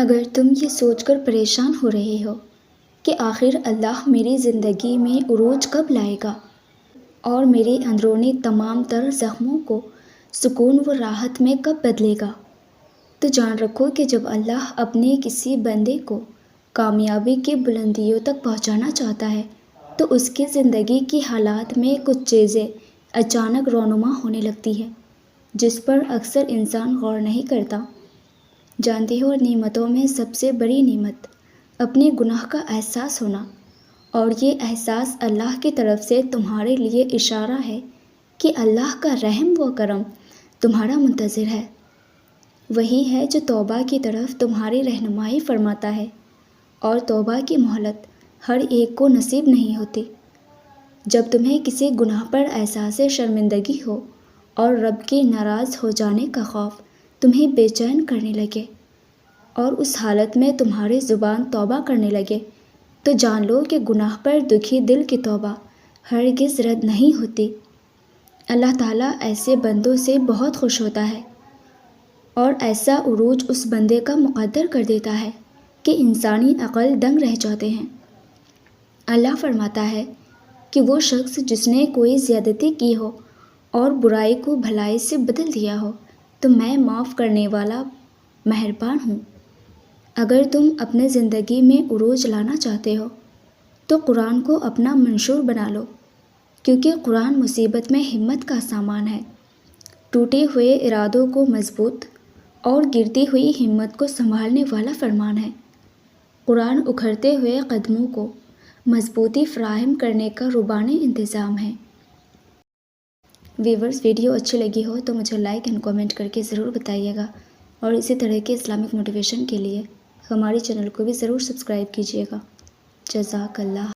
اگر تم یہ سوچ کر پریشان ہو رہے ہو کہ آخر اللہ میری زندگی میں عروج کب لائے گا اور میرے اندرونی تمام تر زخموں کو سکون و راحت میں کب بدلے گا، تو جان رکھو کہ جب اللہ اپنے کسی بندے کو کامیابی کی بلندیوں تک پہنچانا چاہتا ہے تو اس کی زندگی کی حالات میں کچھ چیزیں اچانک رونما ہونے لگتی ہیں جس پر اکثر انسان غور نہیں کرتا۔ جانتے ہو، نعمتوں میں سب سے بڑی نعمت اپنے گناہ کا احساس ہونا، اور یہ احساس اللہ کی طرف سے تمہارے لیے اشارہ ہے کہ اللہ کا رحم و کرم تمہارا منتظر ہے۔ وہی ہے جو توبہ کی طرف تمہاری رہنمائی فرماتا ہے، اور توبہ کی مہلت ہر ایک کو نصیب نہیں ہوتی۔ جب تمہیں کسی گناہ پر احساس شرمندگی ہو اور رب کے ناراض ہو جانے کا خوف تمہیں بے چین کرنے لگے، اور اس حالت میں تمہاری زبان توبہ کرنے لگے، تو جان لو کہ گناہ پر دکھی دل کی توبہ ہرگز رد نہیں ہوتی۔ اللہ تعالیٰ ایسے بندوں سے بہت خوش ہوتا ہے، اور ایسا عروج اس بندے کا مقدر کر دیتا ہے کہ انسانی عقل دنگ رہ جاتے ہیں۔ اللہ فرماتا ہے کہ وہ شخص جس نے کوئی زیادتی کی ہو اور برائی کو بھلائی سے بدل دیا ہو تو میں معاف کرنے والا مہربان ہوں۔ اگر تم اپنے زندگی میں عروج لانا چاہتے ہو تو قرآن کو اپنا منشور بنا لو، کیونکہ قرآن مصیبت میں ہمت کا سامان ہے، ٹوٹے ہوئے ارادوں کو مضبوط اور گرتی ہوئی ہمت کو سنبھالنے والا فرمان ہے۔ قرآن اکھڑتے ہوئے قدموں کو مضبوطی فراہم کرنے کا ربانی انتظام ہے۔ ویورز، ویڈیو اچھی لگی ہو تو مجھے لائک اینڈ کامنٹ کر کے ضرور بتائیے گا، اور اسی طرح کے اسلامک موٹیویشن کے لیے ہمارے چینل کو بھی ضرور سبسکرائب کیجیے گا۔ جزاک اللہ۔